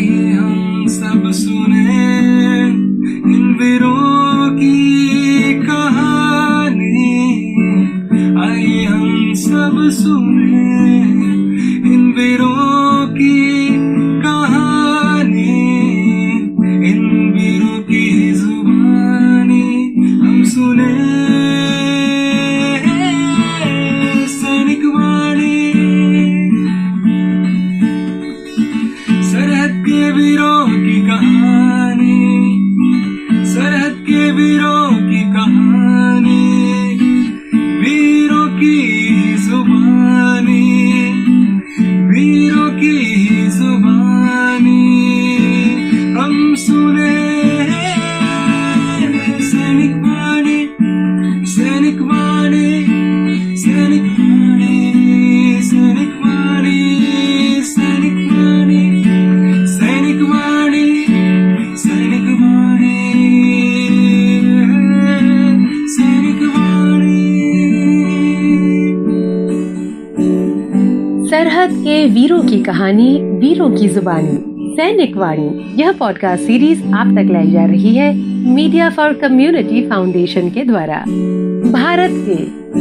आइए हम सब सुने इन वीरों की कहानी, आइए हम सब सुने इन वीरों की कहानी, इन वीरों की जुबानी हम सुने सैनिक वाणी। सरहद के वीरों की कहानी, सरहद के वीरों की कहानी, वीरों की जुबानी, वीरों की जुबानी हम सुने सैनिक वाणी, सैनिक वाणी, सैनिक वाणी, सैनिक वाणी, सैनिक वाणी, सैनिक वाणी, सैनिक वाणी, सैनिक वाणी। सरहद के वीरों की कहानी, वीरों की जुबानी, सैनिक वाणी। यह पॉडकास्ट सीरीज आप तक लाई जा रही है मीडिया फॉर कम्युनिटी फाउंडेशन के द्वारा। भारत के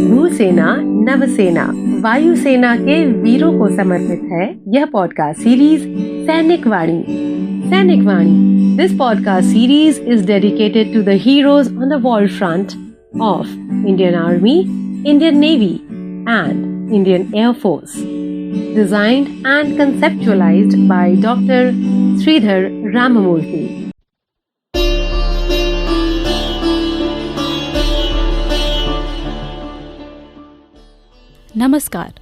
भूसेना, नवसेना, वायुसेना के वीरों को समर्पित है यह podcast series Sainik Vani. Sainik Vani, this podcast series is dedicated to the heroes on the war front of Indian army, Indian navy and Indian air force. Designed and conceptualized by Dr. Sridhar Ramamurthy. नमस्कार।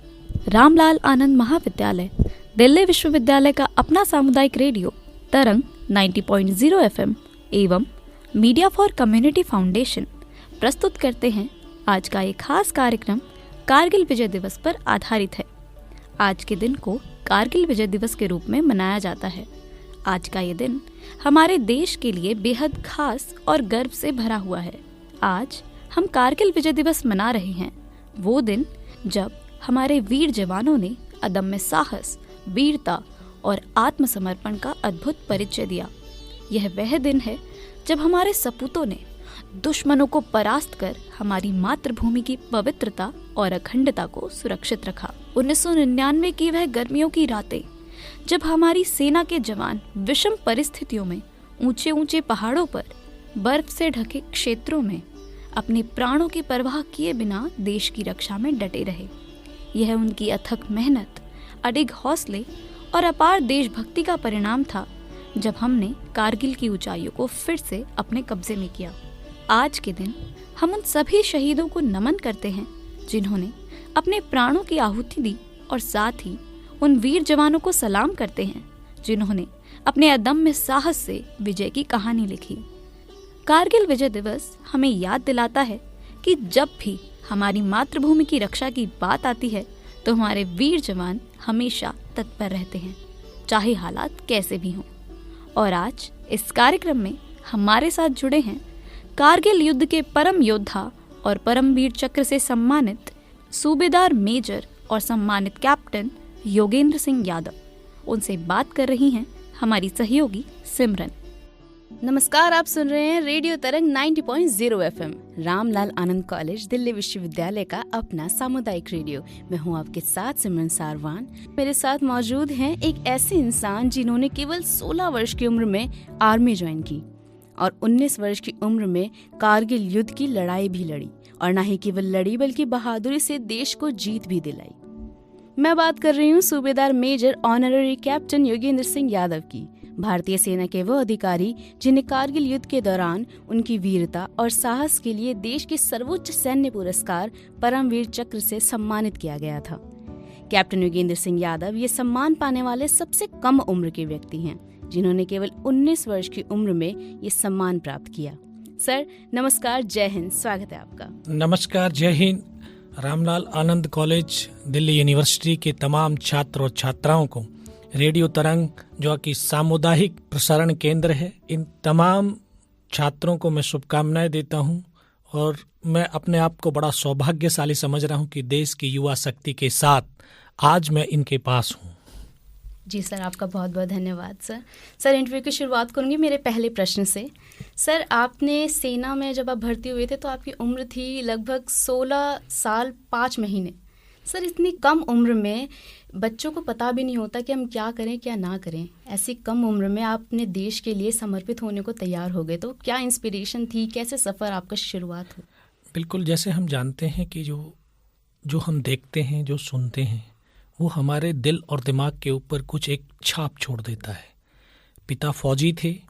रामलाल आनंद महाविद्यालय दिल्ली विश्वविद्यालय का अपना सामुदायिक रेडियो तरंग 90.0 FM एवं media for community foundation प्रस्तुत करते हैं आज का एक खास कार्यक्रम कारगिल विजय दिवस पर आधारित है। आज के दिन को कारगिल विजय दिवस के रूप में मनाया जाता है। आज का ये दिन हमारे देश के लिए बेहद खास और गर्व से भरा हुआ है। आज हम कारगिल विजय दिवस मना रहे हैं, वो दिन जब हमारे वीर जवानों ने अदम्य साहस, वीरता और आत्मसमर्पण का अद्भुत परिचय दिया। यह वह दिन है जब हमारे सपूतों ने दुश्मनों को परास्त कर हमारी मातृभूमि की पवित्रता और अखंडता को सुरक्षित रखा। 1999 की वह गर्मियों की रातें जब हमारी सेना के जवान विषम परिस्थितियों में ऊंचे ऊंचे पहाड़ों पर बर्फ से ढके क्षेत्रों में अपने प्राणों की परवाह किए बिना देश की रक्षा में डटे रहे। यह उनकी अथक मेहनत, अडिग हौसले और अपार देशभक्ति का परिणाम था जब हमने कारगिल की ऊंचाइयों को फिर से अपने कब्जे में किया। आज के दिन हम उन सभी शहीदों को नमन करते हैं जिन्होंने अपने प्राणों की आहुति दी और साथ ही उन वीर जवानों को सलाम करते हैं जिन्होंने अपने अदम्य साहस से विजय की कहानी लिखी। कारगिल विजय दिवस हमें याद दिलाता है कि जब भी हमारी मातृभूमि की रक्षा की बात आती है तो हमारे वीर जवान हमेशा तत्पर रहते हैं, चाहे हालात कैसे भी हों। और आज इस कार्यक्रम में हमारे साथ जुड़े हैं कारगिल युद्ध के परम योद्धा और परमवीर चक्र से सम्मानित सूबेदार मेजर और सम्मानित कैप्टन योगेंद्र सिंह यादव। उनसे बात कर रही हैं हमारी सहयोगी सिमरन। नमस्कार, आप सुन रहे हैं रेडियो तरंग 90.0 FM, रामलाल आनंद कॉलेज दिल्ली विश्वविद्यालय का अपना सामुदायिक रेडियो। मैं हूं आपके साथ सिमरन सारवान। मेरे साथ मौजूद हैं एक ऐसे इंसान जिन्होंने केवल 16 वर्ष की उम्र में आर्मी ज्वाइन की और 19 वर्ष की उम्र में कारगिल युद्ध की लड़ाई भी लड़ी, और न ही केवल लड़ी बल्कि बहादुरी से देश को जीत भी दिलाई। मैं बात कर रही हूँ Subedar major honorary captain Yogendra Singh Yadav की। भारतीय सेना के वो अधिकारी जिन्हें कारगिल युद्ध के दौरान उनकी वीरता और साहस के लिए देश के सर्वोच्च सैन्य पुरस्कार परमवीर चक्र से सम्मानित किया गया था। कैप्टन योगेंद्र सिंह यादव ये सम्मान पाने वाले सबसे कम उम्र के व्यक्ति हैं जिन्होंने केवल 19 वर्ष की उम्र में ये सम्मान प्राप्त किया। सर नमस्कार, जय हिंद, स्वागत है आपका। नमस्कार, जय हिंद। रामलाल आनंद कॉलेज दिल्ली यूनिवर्सिटी के तमाम छात्र और छात्राओं को रेडियो तरंग जो कि सामुदायिक प्रसारण केंद्र है, इन तमाम छात्रों को मैं शुभकामनाएं देता हूं और मैं अपने आप को बड़ा सौभाग्यशाली समझ रहा हूं कि देश की युवा शक्ति के साथ आज मैं इनके पास हूं। जी सर, आपका बहुत बहुत धन्यवाद सर। सर, इंटरव्यू की शुरुआत करूँगी मेरे पहले प्रश्न से। सर, आपने सेना में जब आप भर्ती हुए थे तो आपकी उम्र थी लगभग 16 साल 5 महीने। सर, इतनी कम उम्र में बच्चों को पता भी नहीं होता कि हम क्या करें क्या ना करें। ऐसी कम उम्र में आप अपने देश के लिए समर्पित होने को तैयार हो गए, तो क्या इंस्पिरेशन थी, कैसे सफ़र आपका शुरुआत हुआ? बिल्कुल, जैसे हम जानते हैं कि जो हम देखते हैं, जो सुनते हैं, वो हमारे दिल और दिमाग के ऊपर कुछ एक छाप छोड़ देता है। पिता फौजी थे,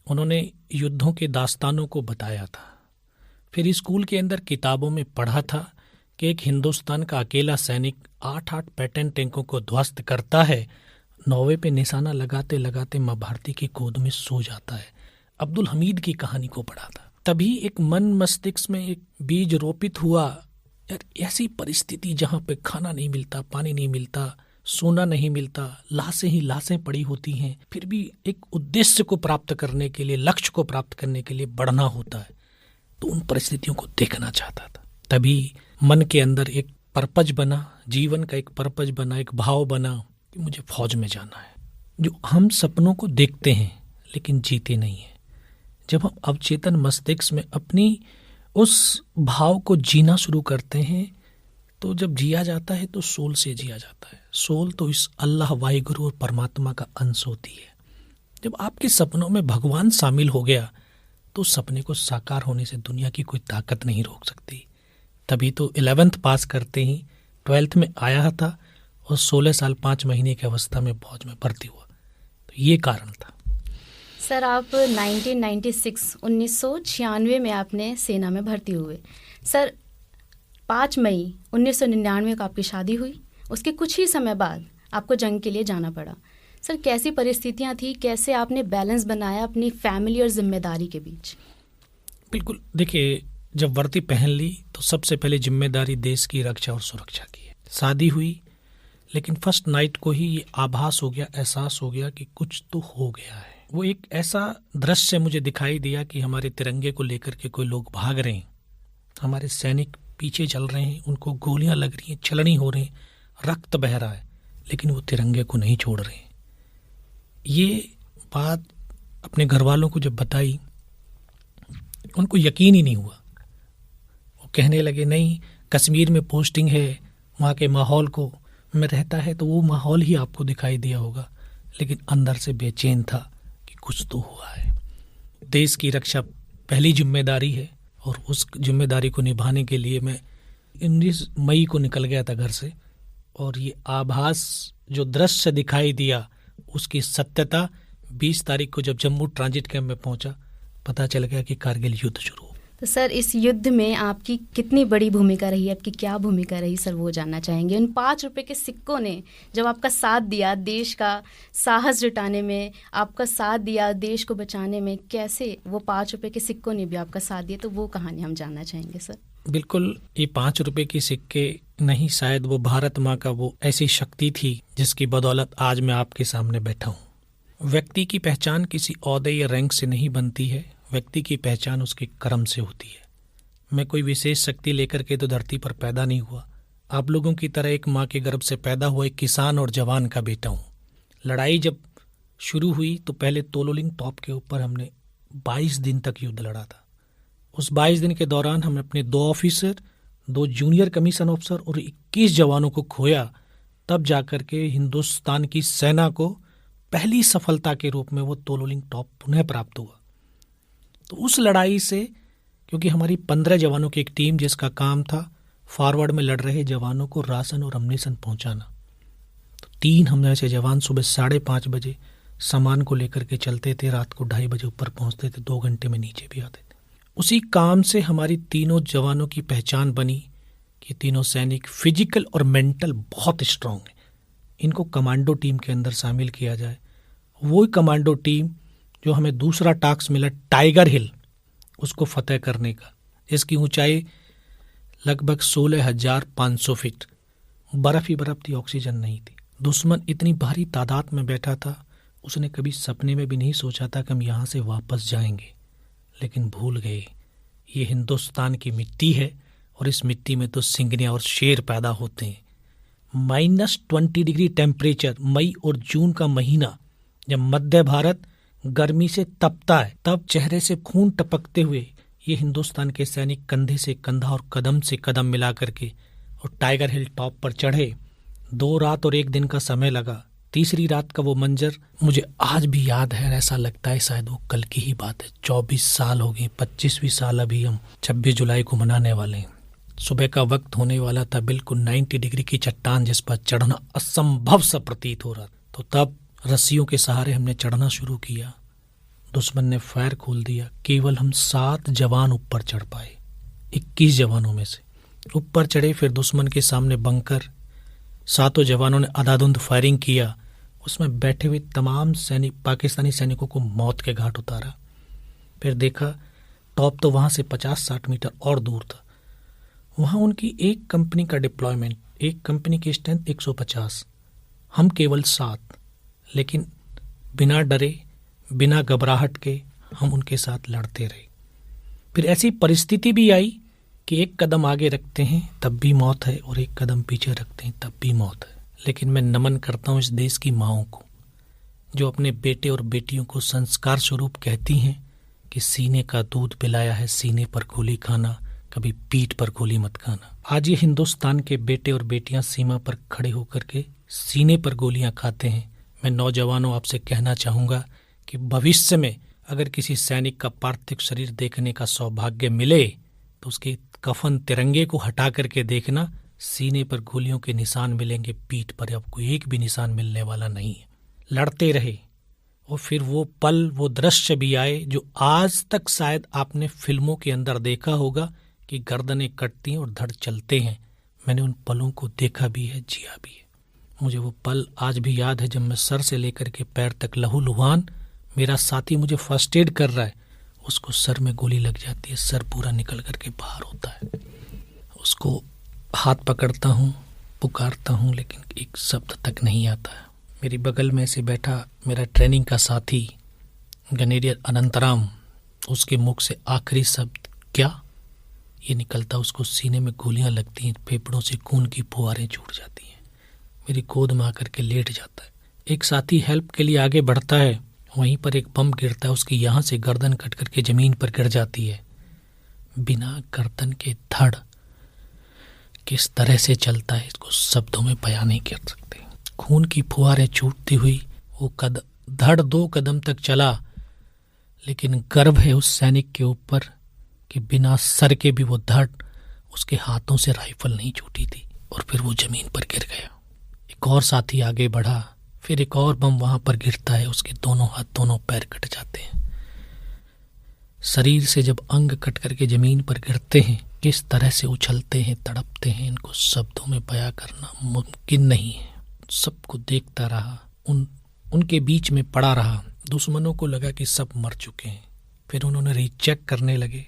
उन्होंने युद्धों के दास्तानों को बताया था। फिर स्कूल के अंदर किताबों में पढ़ा था कि एक हिंदुस्तान का अकेला सैनिक 8-8 पैटर्न टैंकों को ध्वस्त करता है, 9वें पे निशाना लगाते लगाते माँ भारती की गोद में सो जाता है। अब्दुल हमीद की कहानी को पढ़ा था। तभी एक मन मस्तिष्क में एक बीज रोपित हुआ, यार ऐसी परिस्थिति जहाँ पे खाना नहीं मिलता, पानी नहीं मिलता, सोना नहीं मिलता, लाशें ही लाशें पड़ी होती हैं, फिर भी एक उद्देश्य को प्राप्त करने के लिए, लक्ष्य को प्राप्त करने के लिए बढ़ना होता है। तो उन परिस्थितियों को देखना चाहता था। तभी मन के अंदर एक पर्पज बना, जीवन का एक पर्पज बना, एक भाव बना कि मुझे फौज में जाना है। जो हम सपनों को देखते हैं लेकिन जीते नहीं हैं, जब हम अवचेतन मस्तिष्क में अपनी उस भाव को जीना शुरू करते हैं, तो जब जिया जाता है तो सोल से जिया जाता है। सोल तो इस अल्लाह वाहिगुरु और परमात्मा का अंश होती है। जब आपके सपनों में भगवान शामिल हो गया तो सपने को साकार होने से दुनिया की कोई ताकत नहीं रोक सकती। तभी तो 11th पास करते ही 12th में आया था और 16 साल 5 महीने की अवस्था में फौज में भर्ती हुआ। तो ये कारण था। सर, आप 1996 में आपने सेना में भर्ती हुए। सर, 5 मई 1999 को आपकी शादी हुई। उसके कुछ ही समय बाद आपको जंग के लिए जाना पड़ा। सर, कैसी परिस्थितियां थी, कैसे आपने बैलेंस बनाया अपनी फैमिली और जिम्मेदारी के बीच? बिल्कुल, देखिए, जब वर्दी पहन ली तो सबसे पहले जिम्मेदारी देश की रक्षा और सुरक्षा की है। शादी हुई, लेकिन फर्स्ट नाइट को ही ये आभास हो गया, एहसास हो गया कि कुछ तो हो गया है। वो एक ऐसा दृश्य मुझे दिखाई दिया कि हमारे तिरंगे को लेकर के कोई लोग भाग रहे हैं, हमारे सैनिक पीछे चल रहे हैं, उनको गोलियां लग रही हैं, छलनी हो रही हैं, रक्त बह रहा है, लेकिन वो तिरंगे को नहीं छोड़ रहे हैं। ये बात अपने घर वालों को जब बताई, उनको यकीन ही नहीं हुआ। वो कहने लगे, नहीं, कश्मीर में पोस्टिंग है, वहाँ के माहौल को में रहता है तो वो माहौल ही आपको दिखाई दिया होगा। लेकिन अंदर से बेचैन था कि कुछ तो हुआ है। देश की रक्षा पहली जिम्मेदारी है और उस जिम्मेदारी को निभाने के लिए मैं 19 मई को निकल गया था घर से, और ये आभास जो दृश्य दिखाई दिया उसकी सत्यता 20 तारीख को जब जम्मू ट्रांजिट कैंप में पहुंचा, पता चल गया कि कारगिल युद्ध शुरू हो। तो सर, इस युद्ध में आपकी कितनी बड़ी भूमिका रही, आपकी क्या भूमिका रही सर, वो जानना चाहेंगे। उन 5 रुपए के सिक्कों ने जब आपका साथ दिया, देश का साहस जुटाने में आपका साथ दिया, देश को बचाने में, कैसे वो 5 रुपए के सिक्कों ने भी आपका साथ दिया, तो वो कहानी हम जानना चाहेंगे सर। बिल्कुल, ये 5 रुपए के सिक्के नहीं, शायद वो भारत माँ का वो ऐसी शक्ति थी जिसकी बदौलत आज मैं आपके सामने बैठा हूँ। व्यक्ति की पहचान किसी ओहदे या रैंक से नहीं बनती है, व्यक्ति की पहचान उसके कर्म से होती है। मैं कोई विशेष शक्ति लेकर के तो धरती पर पैदा नहीं हुआ। आप लोगों की तरह एक माँ के गर्भ से पैदा हुआ एक किसान और जवान का बेटा हूँ। लड़ाई जब शुरू हुई तो पहले तोलोलिंग टॉप के ऊपर हमने 22 दिन तक युद्ध लड़ा था। उस 22 दिन के दौरान हमने अपने 2 ऑफिसर, 2 जूनियर कमीशन ऑफिसर और 21 जवानों को खोया। तब जाकर के हिंदुस्तान की सेना को पहली सफलता के रूप में वो तोलोलिंग टॉप पुनः प्राप्त हुआ। तो उस लड़ाई से, क्योंकि हमारी 15 जवानों की एक टीम जिसका काम था फॉरवर्ड में लड़ रहे जवानों को राशन और अम्निशन पहुंचाना, तो 3 हम ऐसे जवान सुबह 5:30 बजे सामान को लेकर के चलते थे, रात को 2:30 बजे ऊपर पहुंचते थे, 2 घंटे में नीचे भी आते थे। उसी काम से हमारी तीनों जवानों की पहचान बनी कि तीनों सैनिक फिजिकल और मेंटल बहुत स्ट्रांग हैं, इनको कमांडो टीम के अंदर शामिल किया जाए। वही कमांडो टीम जो हमें दूसरा टास्क मिला टाइगर हिल, उसको फतेह करने का। इसकी ऊंचाई लगभग 16,500 फीट, बर्फ ही बर्फ थी, ऑक्सीजन नहीं थी। दुश्मन इतनी भारी तादाद में बैठा था, उसने कभी सपने में भी नहीं सोचा था कि हम यहाँ से वापस जाएंगे। लेकिन भूल गए ये हिंदुस्तान की मिट्टी है और इस मिट्टी में तो सिंगनिया और शेर पैदा होते हैं। -20 डिग्री टेम्परेचर, मई और जून का महीना, जब मध्य भारत गर्मी से तपता है, तब चेहरे से खून टपकते हुए ये हिंदुस्तान के सैनिक कंधे से कंधा और कदम से कदम मिला करके और टाइगर हिल टॉप पर चढ़े। 2 रात और 1 दिन का समय लगा। तीसरी रात का वो मंजर मुझे आज भी याद है। ऐसा लगता है शायद वो कल की ही बात है। 24 साल हो गई, 25वीं साल अभी हम 26 जुलाई को मनाने वाले हैं। सुबह का वक्त होने वाला था। बिल्कुल 90 डिग्री की चट्टान जिस पर चढ़ना असंभव सा प्रतीत हो रहा। तो तब रस्सियों के सहारे हमने चढ़ना शुरू किया। दुश्मन ने फायर खोल दिया। केवल हम 7 जवान ऊपर चढ़ पाए 21 जवानों में से। ऊपर चढ़े, फिर दुश्मन के सामने बंकर, 7 जवानों ने अंधाधुंध फायरिंग किया। उसमें बैठे हुए तमाम पाकिस्तानी सैनिकों को मौत के घाट उतारा। फिर देखा टॉप तो वहां से 50-60 मीटर और दूर था। वहां उनकी एक कंपनी का डिप्लॉयमेंट, एक कंपनी की स्ट्रेंथ 150, हम केवल 7, लेकिन बिना डरे, बिना घबराहट के हम उनके साथ लड़ते रहे। फिर ऐसी परिस्थिति भी आई कि एक कदम आगे रखते हैं तब भी मौत है और एक कदम पीछे रखते हैं तब भी मौत है। लेकिन मैं नमन करता हूँ इस देश की माँओं को, जो अपने बेटे और बेटियों को संस्कार स्वरूप कहती हैं कि सीने का दूध पिलाया है, सीने पर गोली खाना, कभी पीठ पर गोली मत खाना। आज ये हिंदुस्तान के बेटे और बेटियां सीमा पर खड़े होकर के सीने पर गोलियां खाते हैं। मैं नौजवानों आपसे कहना चाहूँगा कि भविष्य में अगर किसी सैनिक का पार्थिव शरीर देखने का सौभाग्य मिले तो उसके कफन तिरंगे को हटा करके देखना, सीने पर गोलियों के निशान मिलेंगे, पीठ पर आपको एक भी निशान मिलने वाला नहीं है। लड़ते रहे और फिर वो पल, वो दृश्य भी आए जो आज तक शायद आपने फिल्मों के अंदर देखा होगा कि गर्दनें कटती हैं और धड़ चलते हैं। मैंने उन पलों को देखा भी है, जिया भी है। मुझे वो पल आज भी याद है जब मैं सर से लेकर के पैर तक लहूलुहान, मेरा साथी मुझे फर्स्ट एड कर रहा है, उसको सर में गोली लग जाती है, सर पूरा निकल करके बाहर होता है। उसको हाथ पकड़ता हूँ, पुकारता हूँ, लेकिन एक शब्द तक नहीं आता है। मेरी बगल में से बैठा मेरा ट्रेनिंग का साथी गनेरियर अनंतराम, उसके मुख से आखिरी शब्द क्या ये निकलता, उसको सीने में गोलियां लगती हैं, फेफड़ों से खून की फुहारें छूट जाती हैं, मेरी गोद में आकर के लेट जाता है। एक साथी हेल्प के लिए आगे बढ़ता है, वहीं पर एक बम गिरता है, उसकी यहाँ से गर्दन कट करके जमीन पर गिर जाती है। बिना गर्दन के धड़ किस तरह से चलता है इसको शब्दों में बयान नहीं कर सकते। खून की फुहारें छूटती हुई वो धड़ 2 कदम तक चला, लेकिन गर्व है उस सैनिक के ऊपर कि बिना सर के भी वो धड़, उसके हाथों से राइफल नहीं छूटी थी और फिर वो जमीन पर गिर गया। एक और साथी आगे बढ़ा, फिर एक और बम वहां पर गिरता है, उसके दोनों हाथ दोनों पैर कट जाते हैं। शरीर से जब अंग कट करके जमीन पर गिरते हैं, किस तरह से उछलते हैं, तड़पते हैं, इनको शब्दों में बयां करना मुमकिन नहीं है। सबको देखता रहा, उनके बीच में पड़ा रहा। दुश्मनों को लगा कि सब मर चुके हैं। फिर उन्होंने रीचेक करने लगे,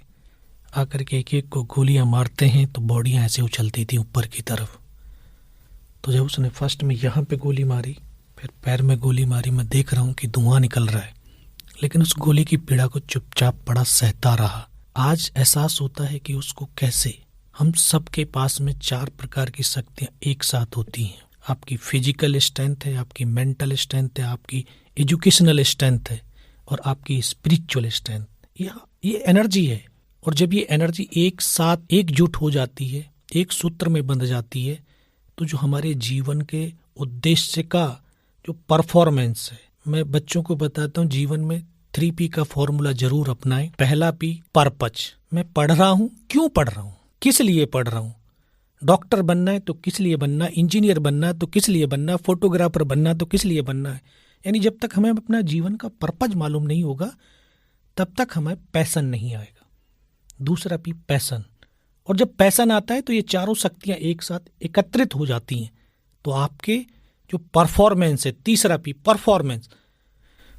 आकर के एक एक को गोलियां मारते हैं तो बॉडियां ऐसे उछलती थी ऊपर की तरफ। तो जब उसने फर्स्ट में यहाँ पे गोली मारी, फिर पैर में गोली मारी, मैं देख रहा हूँ कि धुआं निकल रहा है, लेकिन उस गोली की पीड़ा को चुपचाप बड़ा सहता रहा। आज एहसास होता है कि उसको कैसे, हम सबके पास में 4 प्रकार की शक्तियाँ एक साथ होती हैं। आपकी फिजिकल स्ट्रेंथ है, आपकी मेंटल स्ट्रेंथ है, आपकी एजुकेशनल स्ट्रेंथ है और आपकी स्पिरिचुअल स्ट्रेंथ। ये एनर्जी है, और जब ये एनर्जी एक साथ एकजुट हो जाती है, एक सूत्र में बंध जाती है, तो जो हमारे जीवन के उद्देश्य का जो परफॉर्मेंस है, मैं बच्चों को बताता हूँ जीवन में 3P का फॉर्मूला जरूर अपनाएं। पहला P पर्पज, मैं पढ़ रहा हूँ, क्यों पढ़ रहा हूँ, किस लिए पढ़ रहा हूँ। डॉक्टर बनना है तो किस लिए बनना है, इंजीनियर बनना है तो किस लिए बनना है, फोटोग्राफर बनना है तो किस लिए बनना है। यानी जब तक हमें अपना जीवन का पर्पज मालूम नहीं होगा तब तक हमें पैशन नहीं आएगा। दूसरा P पैशन, और जब पैशन आता है तो ये चारों शक्तियां एक साथ एकत्रित हो जाती हैं, तो आपके जो परफॉर्मेंस है, तीसरा P परफॉर्मेंस,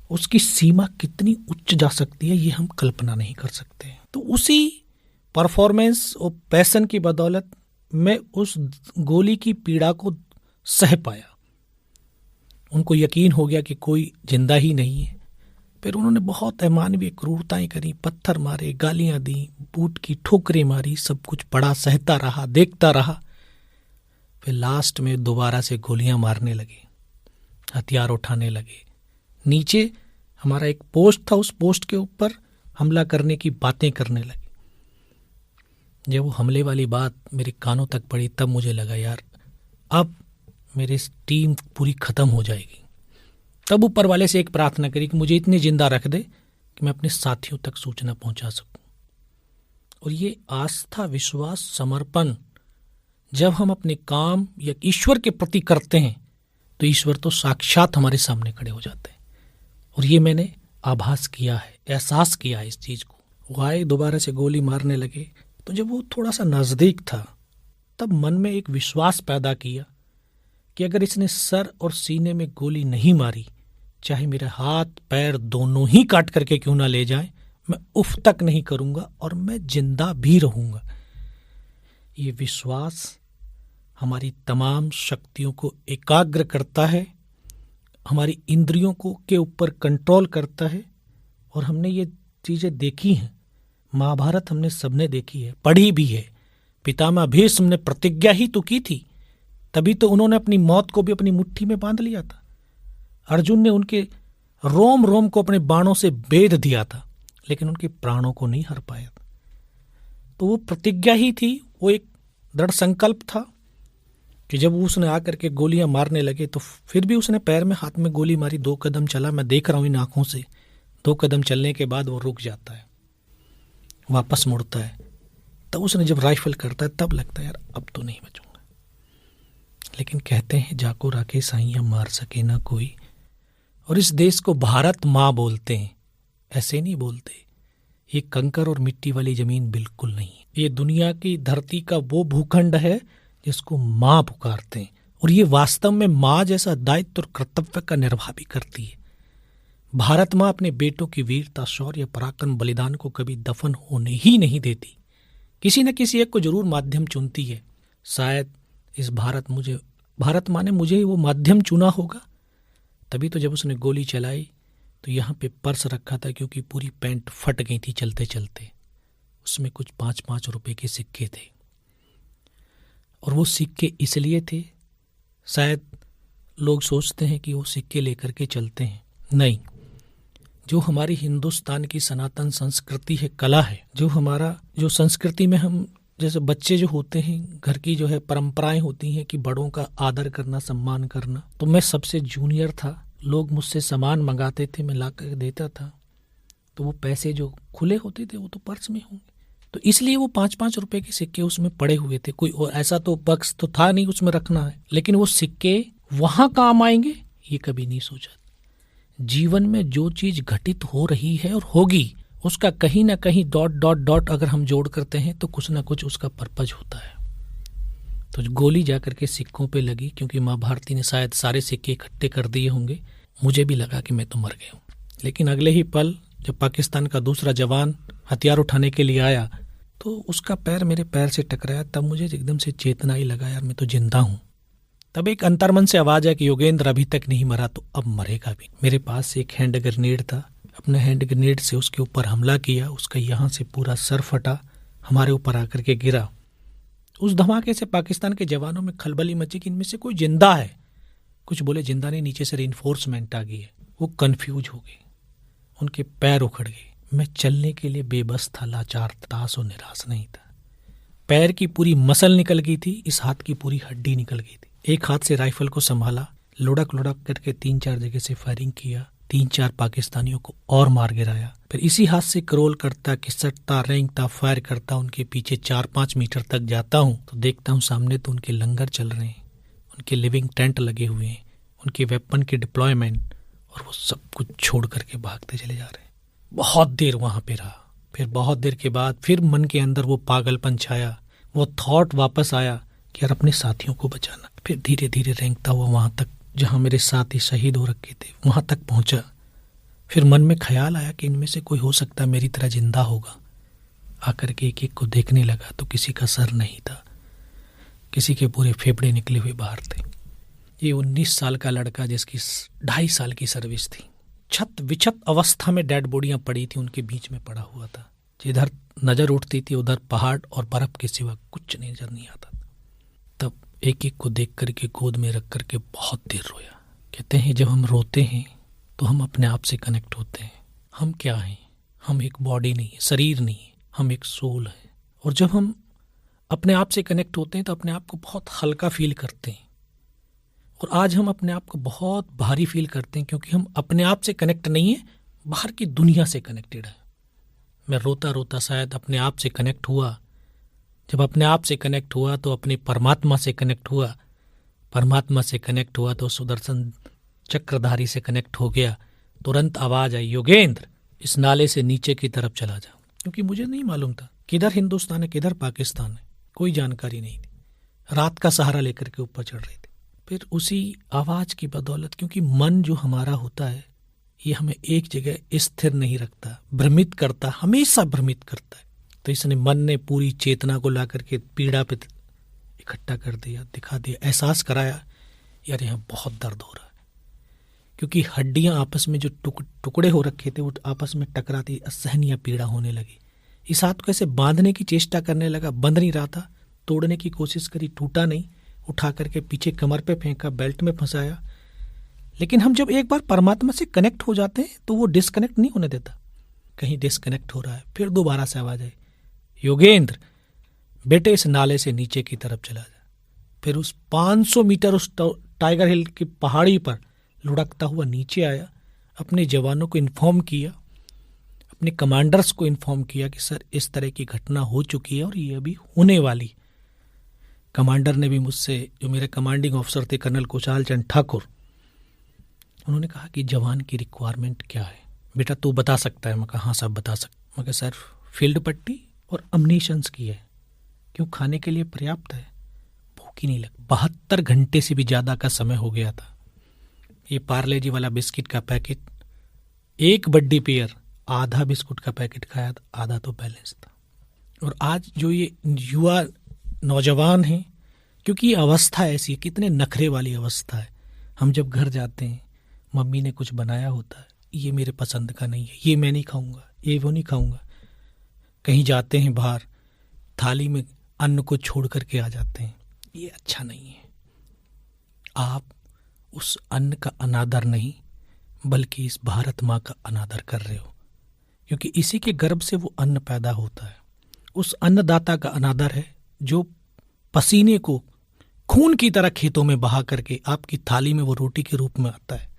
उसकी सीमा कितनी उच्च जा सकती है ये हम कल्पना नहीं कर सकते। तो उसी परफॉर्मेंस और पैशन की बदौलत मैं उस गोली की पीड़ा को सह पाया। उनको यकीन हो गया कि कोई जिंदा ही नहीं है। फिर उन्होंने बहुत अमानवीय क्रूरताएं करी, पत्थर मारे, गालियां दी, बूट की ठोकरें मारी, सब कुछ पड़ा, सहता रहा, देखता रहा। फिर लास्ट में दोबारा से गोलियां मारने लगे, हथियार उठाने लगे। नीचे हमारा एक पोस्ट था, उस पोस्ट के ऊपर हमला करने की बातें करने लगे। जब वो हमले वाली बात मेरे कानों तक पड़ी तब मुझे लगा यार अब मेरी टीम पूरी ख़त्म हो जाएगी। तब ऊपर वाले से एक प्रार्थना करी कि मुझे इतनी जिंदा रख दे कि मैं अपने साथियों तक सूचना पहुंचा सकूं। और ये आस्था, विश्वास, समर्पण जब हम अपने काम या ईश्वर के प्रति करते हैं तो ईश्वर तो साक्षात हमारे सामने खड़े हो जाते हैं। और ये मैंने आभास किया है, एहसास किया है इस चीज़ को। वो आए, दोबारा से गोली मारने लगे, तो जब वो थोड़ा सा नज़दीक था तब मन में एक विश्वास पैदा किया कि अगर इसने सर और सीने में गोली नहीं मारी, चाहे मेरे हाथ पैर दोनों ही काट करके क्यों ना ले जाए, मैं उफ तक नहीं करूंगा और मैं जिंदा भी रहूंगा। ये विश्वास हमारी तमाम शक्तियों को एकाग्र करता है, हमारी इंद्रियों को के ऊपर कंट्रोल करता है। और हमने ये चीज़ें देखी हैं, महाभारत हमने सबने देखी है, पढ़ी भी है। पितामह भीष्म ने प्रतिज्ञा ही तो की थी, तभी तो उन्होंने अपनी मौत को भी अपनी मुट्ठी में बांध लिया था। अर्जुन ने उनके रोम रोम को अपने बाणों से बेध दिया था, लेकिन उनके प्राणों को नहीं हर पाया था। तो वो प्रतिज्ञा ही थी, वो एक दृढ़ संकल्प था कि जब उसने आकर के गोलियां मारने लगे तो फिर भी उसने पैर में हाथ में गोली मारी, 2 कदम चला, मैं देख रहा हूं इन आंखों से। 2 कदम चलने के बाद वो रुक जाता है, वापस मुड़ता है। तब उसने जब राइफल करता है तब लगता है यार अब तो नहीं बचूंगा। लेकिन कहते हैं जाको राखे साइयां मार सके ना कोई। और इस देश को भारत माँ बोलते हैं, ऐसे नहीं बोलते। ये कंकर और मिट्टी वाली जमीन बिल्कुल नहीं है। ये दुनिया की धरती का वो भूखंड है जिसको माँ पुकारते हैं। और ये वास्तव में माँ जैसा दायित्व और कर्तव्य का निर्वाह भी करती है। भारत माँ अपने बेटों की वीरता, शौर्य, पराक्रम, बलिदान को कभी दफन होने ही नहीं देती। किसी न किसी एक को जरूर माध्यम चुनती है। शायद इस भारत माँ ने मुझे वो माध्यम चुना होगा। तभी तो जब उसने गोली चलाई तो यहाँ पे पर्स रखा था, क्योंकि पूरी पैंट फट गई थी चलते चलते। उसमें कुछ 5-5 रुपए के सिक्के थे। और वो सिक्के इसलिए थे, शायद लोग सोचते हैं कि वो सिक्के लेकर के चलते हैं, नहीं। जो हमारी हिंदुस्तान की सनातन संस्कृति है, कला है, जो संस्कृति में हम जैसे बच्चे जो होते हैं, घर की जो है परंपराएं होती हैं कि बड़ों का आदर करना, सम्मान करना। तो मैं सबसे जूनियर था, लोग मुझसे सामान मंगाते थे, मैं ला कर देता था। तो वो पैसे जो खुले होते थे वो तो पर्स में होंगे, तो इसलिए वो 5-5 रुपए के सिक्के उसमें पड़े हुए थे। कोई और ऐसा तो बक्स तो था नहीं उसमें रखना है, लेकिन वो सिक्के वहां काम आएंगे ये कभी नहीं सोचा। जीवन में जो चीज घटित हो रही है और होगी, उसका कहीं ना कहीं डॉट अगर हम जोड़ करते हैं तो कुछ ना कुछ उसका पर्पज होता है। तो गोली जाकर के सिक्कों पे लगी, क्योंकि माँ भारती ने शायद सारे सिक्के इकट्ठे कर दिए होंगे। मुझे भी लगा कि मैं तो मर गया हूँ। लेकिन अगले ही पल जब पाकिस्तान का दूसरा जवान हथियार उठाने के लिए आया तो उसका पैर मेरे पैर से टकराया। तब मुझे एकदम से चेतना ही लगा, यार मैं तो जिंदा हूँ। तब एक अंतर्मन से आवाज है कि योगेंद्र अभी तक नहीं मरा तो अब मरेगा भी। मेरे पास एक हैंड ग्रेनेड था, अपने हैंड ग्रेनेड से उसके ऊपर हमला किया। उसका यहाँ से पूरा सर फटा, हमारे ऊपर आकर के गिरा। उस धमाके से पाकिस्तान के जवानों में खलबली मची कि इनमें से कोई जिंदा है। कुछ बोले जिंदा नहीं, नीचे से रिइंफोर्समेंट आ गई है। वो कंफ्यूज हो गए, उनके पैर उखड़ गए। मैं चलने के लिए बेबस था, लाचार, तास और निराश नहीं था। पैर की पूरी मसल निकल गई थी, इस हाथ की पूरी हड्डी निकल गई थी। एक हाथ से राइफल को संभाला, लुढ़क करके 3-4 जगह से फायरिंग किया। 3-4 पाकिस्तानियों को और मार गिराया। फिर इसी हाथ से क्रोल करता, खिसकता, रेंगता, फायर करता उनके पीछे 4-5 मीटर तक जाता हूँ तो देखता हूँ सामने तो उनके लंगर चल रहे हैं, उनके लिविंग टेंट लगे हुए हैं, उनके वेपन की डिप्लॉयमेंट, और वो सब कुछ छोड़ करके भागते चले जा रहे हैं। बहुत देर वहां पे रहा। फिर बहुत देर के बाद फिर मन के अंदर वो पागलपन छाया, वो थॉट वापस आया कि यार अपने साथियों को बचाना। फिर धीरे धीरे रेंगता हुआ वहां तक जहां मेरे साथी शहीद हो रखे थे वहां तक पहुंचा। फिर मन में ख्याल आया कि इनमें से कोई हो सकता है मेरी तरह जिंदा होगा। आकर के एक एक को देखने लगा तो किसी का सर नहीं था, किसी के पूरे फेफड़े निकले हुए बाहर थे। ये 19 साल का लड़का जिसकी 2.5 साल की सर्विस थी, छत विछत अवस्था में डेड बॉडियां पड़ी थी, उनके बीच में पड़ा हुआ था। जिधर नजर उठती थी उधर पहाड़ और बर्फ के सिवा कुछ नजर नहीं आता था। तब एक एक को देख करके गोद में रख करके बहुत देर रोया। कहते हैं जब हम रोते हैं तो हम अपने आप से कनेक्ट होते हैं। हम क्या हैं? हम एक बॉडी नहीं है, शरीर नहीं है, हम एक सोल है। और जब हम अपने आप से कनेक्ट होते हैं तो अपने आप को बहुत हल्का फील करते हैं। और आज हम अपने आप को बहुत भारी फील करते हैं क्योंकि हम अपने आप से कनेक्ट नहीं है, बाहर की दुनिया से कनेक्टेड है। मैं रोता रोता शायद अपने आप से कनेक्ट हुआ। जब अपने आप से कनेक्ट हुआ तो अपने परमात्मा से कनेक्ट हुआ। परमात्मा से कनेक्ट हुआ तो सुदर्शन चक्रधारी से कनेक्ट हो गया। तुरंत आवाज आई, योगेंद्र इस नाले से नीचे की तरफ चला जा। क्योंकि मुझे नहीं मालूम था किधर हिंदुस्तान है किधर पाकिस्तान है, कोई जानकारी नहीं थी। रात का सहारा लेकर के ऊपर चढ़ रहे थे। फिर उसी आवाज की बदौलत, क्योंकि मन जो हमारा होता है ये हमें एक जगह स्थिर नहीं रखता, भ्रमित करता, हमेशा भ्रमित करता है। तो इसने मन ने पूरी चेतना को ला करके पीड़ा पे इकट्ठा कर दिया, दिखा दिया, एहसास कराया यार यहाँ बहुत दर्द हो रहा है। क्योंकि हड्डियां आपस में जो टुकड़े हो रखे थे वो आपस में टकराती, असहनीय पीड़ा होने लगी। इस हाथ को ऐसे बांधने की चेष्टा करने लगा, बंध नहीं रहा था। तोड़ने की कोशिश करी, टूटा नहीं, उठा करके पीछे कमर पे फेंका, बेल्ट में फंसाया। लेकिन हम जब एक बार परमात्मा से कनेक्ट हो जाते हैं तो वो डिस्कनेक्ट नहीं होने देता। कहीं डिस्कनेक्ट हो रहा है, फिर दोबारा से आवाज आई, योगेंद्र बेटे इस नाले से नीचे की तरफ चला जा। फिर उस 500 मीटर उस टाइगर हिल की पहाड़ी पर लुढ़कता हुआ नीचे आया। अपने जवानों को इन्फॉर्म किया, अपने कमांडर्स को इन्फॉर्म किया कि सर इस तरह की घटना हो चुकी है और ये अभी होने वाली। कमांडर ने भी मुझसे, जो मेरे कमांडिंग ऑफिसर थे कर्नल कुशाल चंद ठाकुर, उन्होंने कहा कि जवान की रिक्वायरमेंट क्या है बेटा, तू बता सकता है? मैं कहा हाँ साहब बता सकता। मैं कहा सर फील्ड पट्टी और अम्नीशंस की है, क्यों खाने के लिए पर्याप्त है, भूख ही नहीं लग। 72 घंटे से भी ज़्यादा का समय हो गया था। ये पार्ले जी वाला बिस्किट का पैकेट, एक बड्डी पेयर, आधा बिस्कुट का पैकेट खाया था, आधा तो बैलेंस था। और आज जो ये युवा नौजवान हैं, क्योंकि ये अवस्था ऐसी है, कितने नखरे वाली अवस्था है। हम जब घर जाते हैं मम्मी ने कुछ बनाया होता है, ये मेरे पसंद का नहीं है, ये मैं नहीं खाऊंगा, ये वो नहीं खाऊंगा। कहीं जाते हैं बाहर, थाली में अन्न को छोड़ करके आ जाते हैं, ये अच्छा नहीं है। आप उस अन्न का अनादर नहीं बल्कि इस भारत माँ का अनादर कर रहे हो, क्योंकि इसी के गर्भ से वो अन्न पैदा होता है। उस अन्नदाता का अनादर है जो पसीने को खून की तरह खेतों में बहा करके आपकी थाली में वो रोटी के रूप में आता है,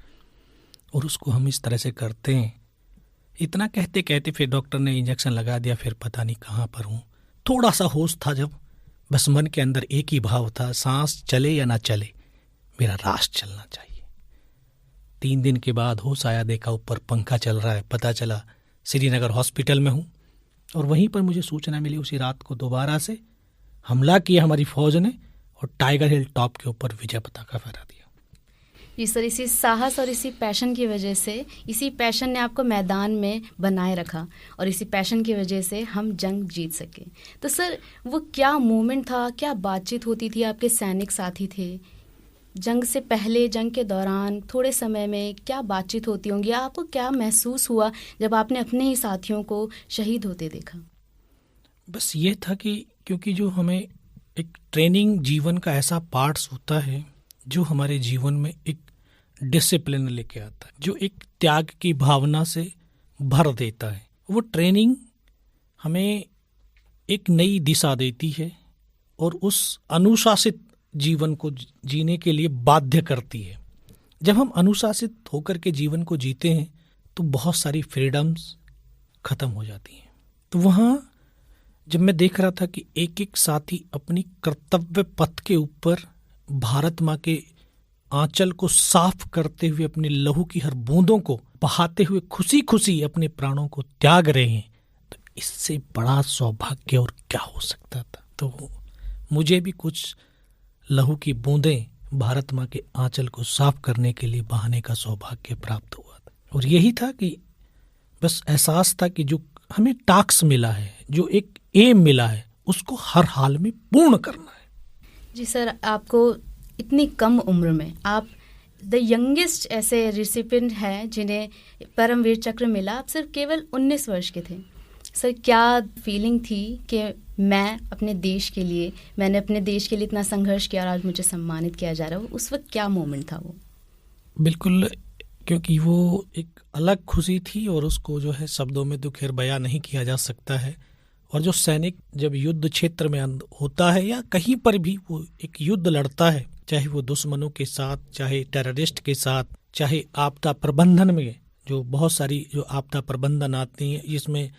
और उसको हम इस तरह से करते हैं। इतना कहते कहते फिर डॉक्टर ने इंजेक्शन लगा दिया, फिर पता नहीं कहाँ पर हूँ। थोड़ा सा होश था जब, बस मन के अंदर एक ही भाव था, सांस चले या ना चले मेरा राष्ट्र चलना चाहिए। 3 दिन के बाद होश आया, देखा ऊपर पंखा चल रहा है, पता चला श्रीनगर हॉस्पिटल में हूँ। और वहीं पर मुझे सूचना मिली, उसी रात को दोबारा से हमला किया हमारी फौज ने और टाइगर हिल टॉप के ऊपर विजय पताका फहरा दिया। जी सर, इसी साहस और इसी पैशन की वजह से, इसी पैशन ने आपको मैदान में बनाए रखा और इसी पैशन की वजह से हम जंग जीत सके। तो सर वो क्या मोमेंट था, क्या बातचीत होती थी, आपके सैनिक साथी थे जंग से पहले, जंग के दौरान, थोड़े समय में क्या बातचीत होती होंगी? आपको क्या महसूस हुआ जब आपने अपने ही साथियों को शहीद होते देखा? बस ये था कि क्योंकि जो हमें एक ट्रेनिंग जीवन का ऐसा पार्ट्स होता है जो हमारे जीवन में एक डिसिप्लिन लेके आता है, जो एक त्याग की भावना से भर देता है। वो ट्रेनिंग हमें एक नई दिशा देती है और उस अनुशासित जीवन को जीने के लिए बाध्य करती है। जब हम अनुशासित होकर के जीवन को जीते हैं तो बहुत सारी फ्रीडम्स खत्म हो जाती हैं। तो वहाँ जब मैं देख रहा था कि एक एक साथी अपनी कर्तव्य पथ के ऊपर भारत माँ के आंचल को साफ करते हुए, अपने लहू की हर बूंदों को बहाते हुए खुशी खुशी अपने प्राणों को त्याग रहे हैं, तो इससे बड़ा सौभाग्य और क्या हो सकता था। तो मुझे भी कुछ लहू की बूंदें भारत माँ के आंचल को साफ करने के लिए बहाने का सौभाग्य प्राप्त हुआ था। और यही था कि बस एहसास था कि जो हमें टास्क मिला है, जो एक एम मिला है, उसको हर हाल में पूर्ण करना है। जी सर, आपको इतनी कम उम्र में आप द यंगेस्ट ऐसे रिसिपिएंट हैं जिन्हें परमवीर चक्र मिला। आप सिर्फ केवल 19 वर्ष के थे। सर क्या फीलिंग थी कि मैं अपने देश के लिए, मैंने अपने देश के लिए इतना संघर्ष किया और आज मुझे सम्मानित किया जा रहा है, उस वक्त क्या मोमेंट था वो? बिल्कुल, क्योंकि वो एक अलग खुशी थी और उसको जो है शब्दों में तो खैर बयां नहीं किया जा सकता है। और जो सैनिक जब युद्ध क्षेत्र में होता है या कहीं पर भी वो एक युद्ध लड़ता है, चाहे वो दुश्मनों के साथ, चाहे टेररिस्ट के साथ, चाहे आपदा प्रबंधन में, जो बहुत सारी जो आपदा प्रबंधन आती है, इसमें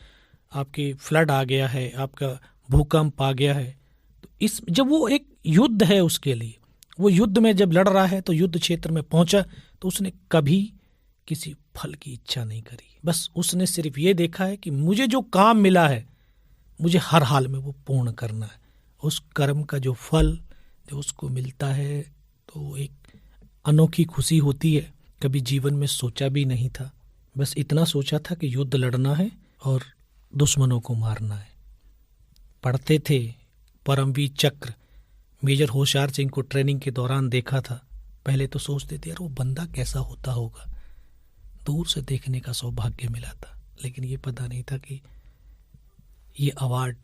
आपके फ्लड आ गया है, आपका भूकंप आ गया है, तो इस जब वो एक युद्ध है उसके लिए, वो युद्ध में जब लड़ रहा है तो युद्ध क्षेत्र में पहुंचा तो उसने कभी किसी फल की इच्छा नहीं करी। बस उसने सिर्फ ये देखा है कि मुझे जो काम मिला है मुझे हर हाल में वो पूर्ण करना है। उस कर्म का जो फल जो उसको मिलता है तो एक अनोखी खुशी होती है। कभी जीवन में सोचा भी नहीं था, बस इतना सोचा था कि युद्ध लड़ना है और दुश्मनों को मारना है। पढ़ते थे परमवीर चक्र, मेजर होशियार सिंह को ट्रेनिंग के दौरान देखा था। पहले तो सोचते थे यार वो बंदा कैसा होता होगा, दूर से देखने का सौभाग्य मिला था, लेकिन ये पता नहीं था कि ये अवार्ड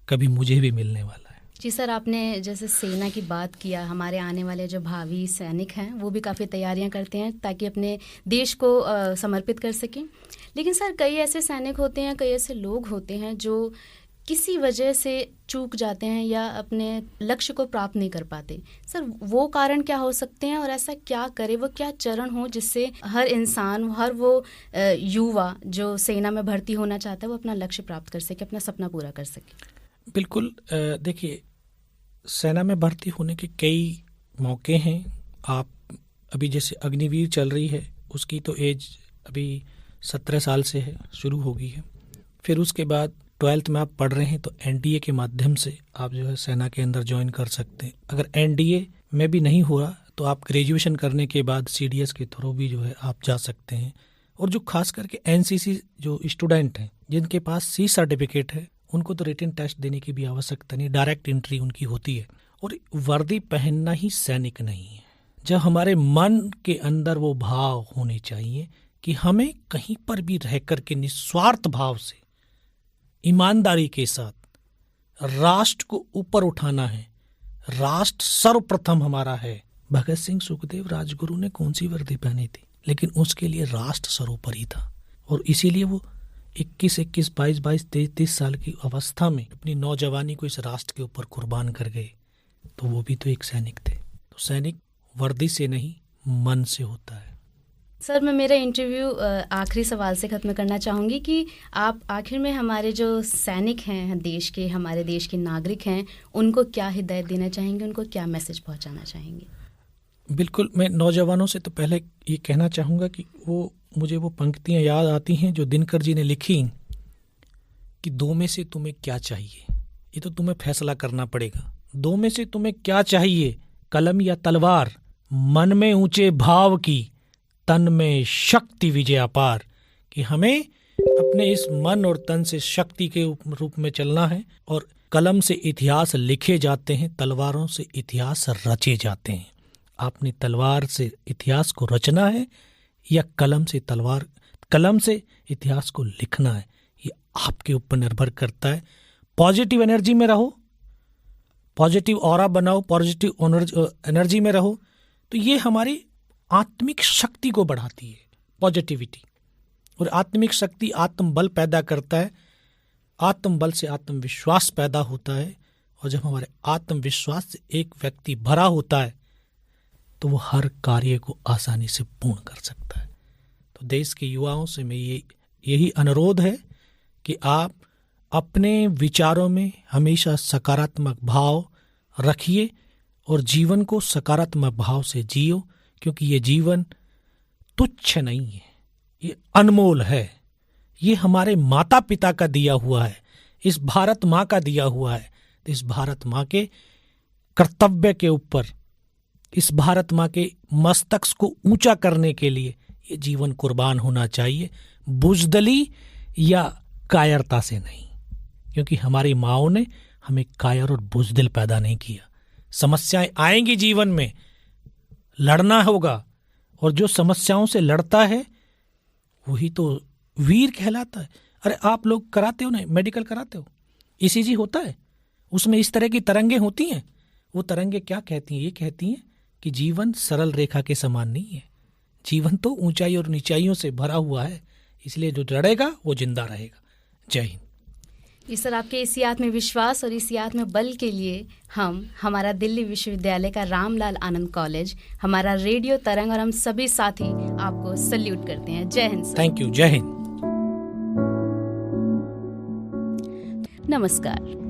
कभी मुझे भी मिलने वाला है। जी सर, आपने जैसे सेना की बात किया, हमारे आने वाले जो भावी सैनिक हैं वो भी काफ़ी तैयारियां करते हैं ताकि अपने देश को समर्पित कर सकें। लेकिन सर कई ऐसे सैनिक होते हैं, कई ऐसे लोग होते हैं जो किसी वजह से चूक जाते हैं या अपने लक्ष्य को प्राप्त नहीं कर पाते। सर वो कारण क्या हो सकते हैं और ऐसा क्या करे, वो क्या चरण हो जिससे हर इंसान, हर वो युवा जो सेना में भर्ती होना चाहता है वो अपना लक्ष्य प्राप्त कर सके, अपना सपना पूरा कर सके? बिल्कुल, देखिए सेना में भर्ती होने के कई मौके हैं। आप अभी जैसे अग्निवीर चल रही है, उसकी तो एज अभी 17 साल से है, शुरू हो गई है। फिर उसके बाद 12th में आप पढ़ रहे हैं तो एनडीए के माध्यम से आप जो है सेना के अंदर ज्वाइन कर सकते हैं। अगर एनडीए में भी नहीं हो रहा तो आप ग्रेजुएशन करने के बाद सीडीएस के थ्रू भी जो है आप जा सकते हैं। और जो खास करके एनसीसी जो स्टूडेंट हैं जिनके पास सी सर्टिफिकेट है, उनको तो रिटन टेस्ट देने की भी आवश्यकता नहीं, डायरेक्ट एंट्री उनकी होती है। और वर्दी पहनना ही सैनिक नहीं है। जब हमारे मन के अंदर वो भाव होने चाहिए कि हमें कहीं पर भी रह कर के निस्वार्थ भाव से, ईमानदारी के साथ राष्ट्र को ऊपर उठाना है। राष्ट्र सर्वप्रथम हमारा है। भगत सिंह, सुखदेव, राजगुरु ने कौन सी वर्दी पहनी थी, लेकिन उसके लिए राष्ट्र सर्वोपरि था। और इसीलिए वो 21, 22, 23 साल की अवस्था में अपनी नौजवानी को इस राष्ट्र के ऊपर कुर्बान कर गए। तो वो भी तो एक सैनिक थे। तो सैनिक वर्दी से नहीं, मन से होता है। सर मैं मेरा इंटरव्यू आखिरी सवाल से ख़त्म करना चाहूँगी कि आप आखिर में हमारे जो सैनिक हैं देश के, हमारे देश के नागरिक हैं, उनको क्या हिदायत देना चाहेंगे, उनको क्या मैसेज पहुँचाना चाहेंगे? बिल्कुल, मैं नौजवानों से तो पहले ये कहना चाहूँगा कि मुझे वो पंक्तियाँ याद आती हैं जो दिनकर जी ने लिखी कि दो में से तुम्हें क्या चाहिए, ये तो तुम्हें फैसला करना पड़ेगा। दो में से तुम्हें क्या चाहिए, कलम या तलवार? मन में ऊंचे भाव की, तन में शक्ति विजय अपार। कि हमें अपने इस मन और तन से शक्ति के रूप में चलना है। और कलम से इतिहास लिखे जाते हैं, तलवारों से इतिहास रचे जाते हैं। आपने तलवार से इतिहास को रचना है या कलम से इतिहास को लिखना है, ये आपके ऊपर निर्भर करता है। पॉजिटिव एनर्जी में रहो, पॉजिटिव ऑरा बनाओ, पॉजिटिव एनर्जी में रहो, तो ये हमारी आत्मिक शक्ति को बढ़ाती है, पॉजिटिविटी। और आत्मिक शक्ति आत्मबल पैदा करता है। आत्मबल से आत्मविश्वास पैदा होता है। और जब हमारे आत्मविश्वास से एक व्यक्ति भरा होता है तो वो हर कार्य को आसानी से पूर्ण कर सकता है। तो देश के युवाओं से मैं यही अनुरोध है कि आप अपने विचारों में हमेशा सकारात्मक भाव रखिए और जीवन को सकारात्मक भाव से जियो, क्योंकि ये जीवन तुच्छ नहीं है, ये अनमोल है। ये हमारे माता पिता का दिया हुआ है, इस भारत माँ का दिया हुआ है। तो इस भारत माँ के कर्तव्य के ऊपर, इस भारत माँ के मस्तक को ऊंचा करने के लिए ये जीवन कुर्बान होना चाहिए, बुजदली या कायरता से नहीं। क्योंकि हमारी माँओं ने हमें कायर और बुजदिल पैदा नहीं किया। समस्याएं आएंगी जीवन में, लड़ना होगा, और जो समस्याओं से लड़ता है वही तो वीर कहलाता है। अरे आप लोग कराते हो ना, मेडिकल कराते हो, ईसीजी होता है, उसमें इस तरह की तरंगें होती हैं। वो तरंगें क्या कहती हैं? ये कहती हैं कि जीवन सरल रेखा के समान नहीं है, जीवन तो ऊंचाई और नीचाइयों से भरा हुआ है, इसलिए जो लड़ेगा वो जिंदा रहेगा। जय हिंद। जी सर, आपके इसी आत्मविश्वास और इसी आत्मबल के लिए हम, हमारा दिल्ली विश्वविद्यालय का रामलाल आनंद कॉलेज, हमारा रेडियो तरंग और हम सभी साथी आपको सल्यूट करते हैं। जय हिंद सर। Thank you. जय हिंद। नमस्कार।